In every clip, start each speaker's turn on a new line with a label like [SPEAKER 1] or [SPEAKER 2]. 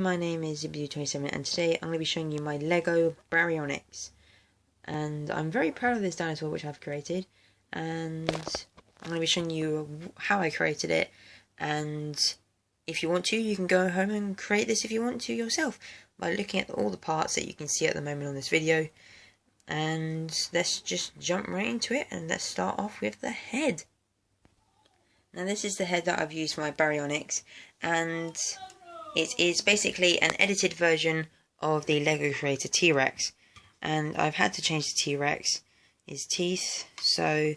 [SPEAKER 1] my name is Zibzu27 and today I'm going to be showing you my Lego Baryonyx. And I'm very proud of this dinosaur which I've created, and I'm going to be showing you how I created it, and if you want to, you can go home and create this if you want to yourself by looking at all the parts that you can see at the moment on this video. And let's just jump right into it, and let's start off with the head. Now this is the head that I've used for my Baryonyx, and it is basically an edited version of the Lego Creator T-Rex, and I've had to change the T-Rex, his teeth, so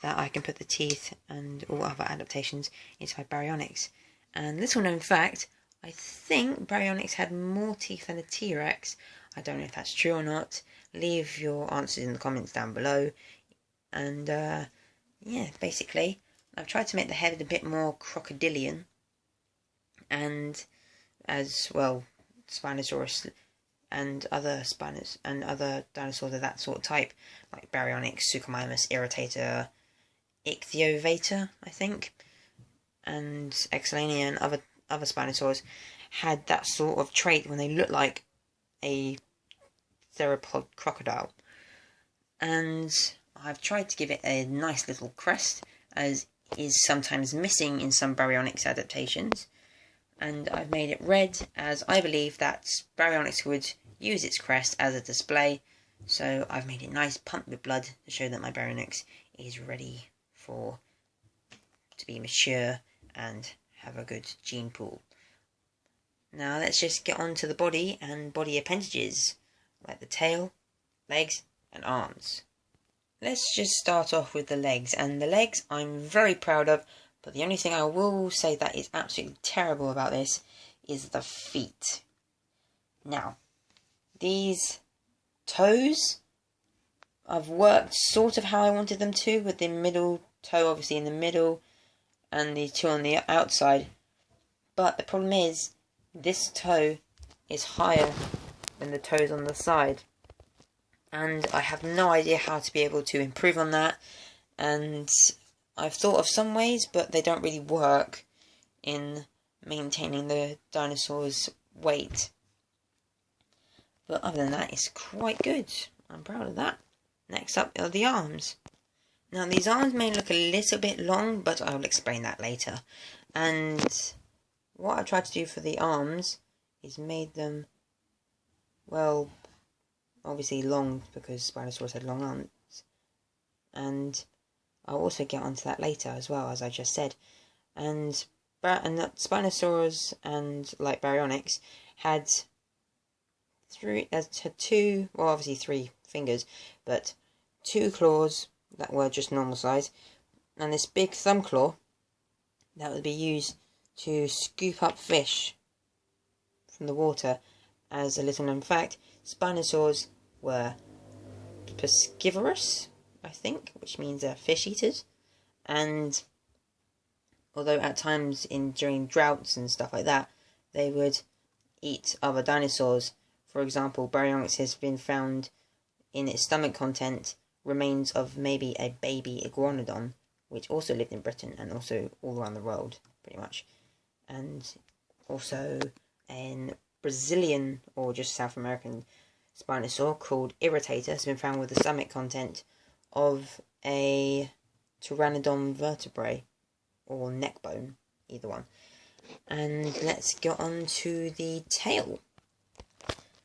[SPEAKER 1] that I can put the teeth and all other adaptations into my Baryonyx. And little known fact, I think Baryonyx had more teeth than a T-Rex. I don't know if that's true or not. Leave your answers in the comments down below. And yeah, basically I've tried to make the head a bit more crocodilian, and as well Spinosaurus and other spinos and other dinosaurs of that sort of type, like Baryonyx, Suchomimus, Irritator, Ichthyovator, I think, and Exilania and other Spinosaurs had that sort of trait when they look like a theropod crocodile. And I've tried to give it a nice little crest, as is sometimes missing in some Baryonyx adaptations. And I've made it red, as I believe that Baryonyx would use its crest as a display. So I've made it nice, pumped with blood, to show that my Baryonyx is ready to be mature and have a good gene pool. Now let's just get on to the body and body appendages, like the tail, legs and arms. Let's just start off with the legs, and the legs I'm very proud of, but the only thing I will say that is absolutely terrible about this is the feet. Now, these toes, I've worked sort of how I wanted them to, with the middle toe obviously in the middle and the two on the outside. But the problem is, this toe is higher than the toes on the side. And I have no idea how to be able to improve on that. And I've thought of some ways, but they don't really work in maintaining the dinosaur's weight. But other than that, it's quite good. I'm proud of that. Next up are the arms. Now these arms may look a little bit long, but I will explain that later. And what I tried to do for the arms is made them, well, obviously long, because Spinosaurus had long arms. And I'll also get onto that later as well, as I just said. And Spinosaurus and like Baryonyx had two, well obviously 3 fingers, but 2 claws that were just normal size, and this big thumb claw that would be used to scoop up fish from the water. As a little known fact, Spinosaurs were piscivorous, I think, which means they're fish eaters. And although at times during droughts and stuff like that, they would eat other dinosaurs. For example, Baryonyx has been found in its stomach content remains of maybe a baby iguanodon, which also lived in Britain and also all around the world, pretty much. And also an Brazilian or just South American Spinosaur called Irritator has been found with the stomach content of a pteranodon vertebrae or neck bone, either one. And let's get on to the tail.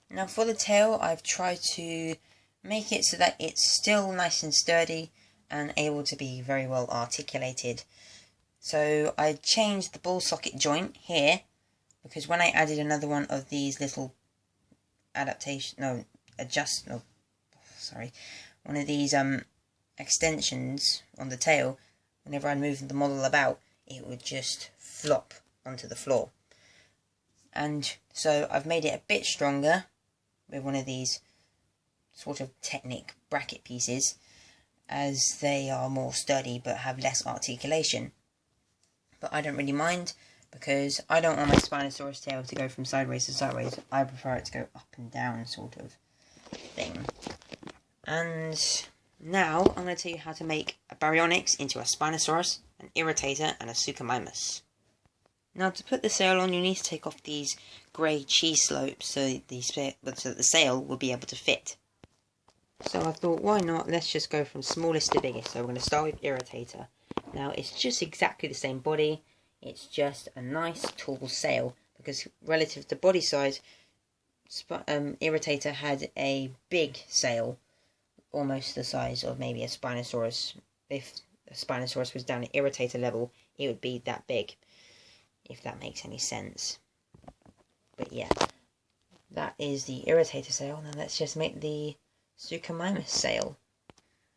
[SPEAKER 1] Now for the tail, I've tried to make it so that it's still nice and sturdy and able to be very well articulated. So I changed the ball socket joint here, because when I added another one of these little one of these extensions on the tail, whenever I moved the model about, it would just flop onto the floor. And so I've made it a bit stronger with one of these sort of Technic bracket pieces, as they are more sturdy but have less articulation. But I don't really mind, because I don't want my Spinosaurus tail to go from sideways to sideways. I prefer it to go up and down sort of thing. And now I'm going to tell you how to make a Baryonyx into a Spinosaurus, an Irritator and a Suchomimus. Now to put the sail on, you need to take off these grey cheese slopes so that the sail will be able to fit. So I thought, why not? Let's just go from smallest to biggest. So we're going to start with Irritator. Now it's just exactly the same body. It's just a nice tall sail because relative to body size, Irritator had a big sail, almost the size of maybe a Spinosaurus. If a Spinosaurus was down at Irritator level, it would be that big, if that makes any sense. But yeah, that is the Irritator sail. Now let's just make the Suchomimus sail.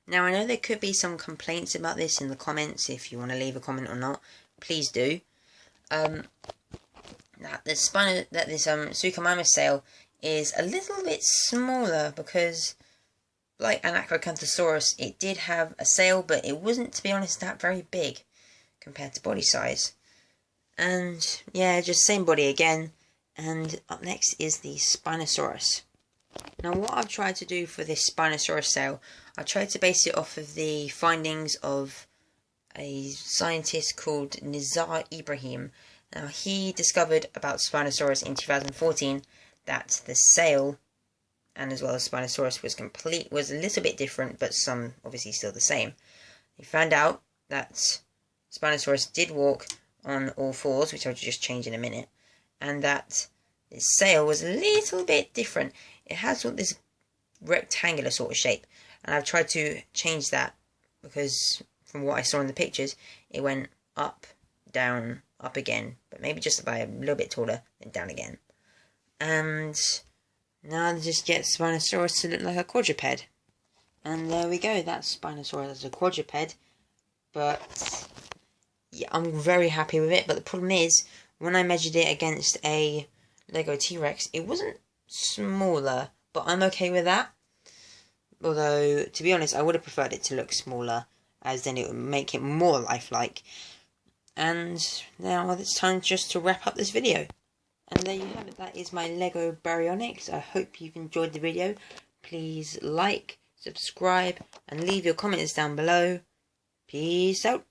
[SPEAKER 1] Now I know there could be some complaints about this in the comments. If you want to leave a comment or not, please do. This Suchomimus sail is a little bit smaller because, like an Acrocanthosaurus, it did have a sail, but it wasn't, to be honest, that very big compared to body size. And yeah, just same body again. And up next is the Spinosaurus. Now what I've tried to do for this Spinosaurus sail, I tried to base it off of the findings of a scientist called Nizar Ibrahim. Now he discovered about Spinosaurus in 2014 that the sail, and as well as Spinosaurus, was a little bit different, but some obviously still the same. He found out that Spinosaurus did walk on all fours, which I'll just change in a minute, and that its sail was a little bit different. It has this rectangular sort of shape, and I've tried to change that because from what I saw in the pictures, it went up, down, up again, but maybe just by a little bit taller, then down again. And now I just get Spinosaurus to look like a quadruped. And there we go, that's Spinosaurus as a quadruped. But yeah, I'm very happy with it, but the problem is, when I measured it against a Lego T-Rex, it wasn't smaller, but I'm okay with that. Although, to be honest, I would have preferred it to look smaller, as then it would make it more lifelike. And now it's time just to wrap up this video. And there you have it, that is my Lego Baryonyx. I hope you've enjoyed the video. Please like, subscribe, and leave your comments down below. Peace out.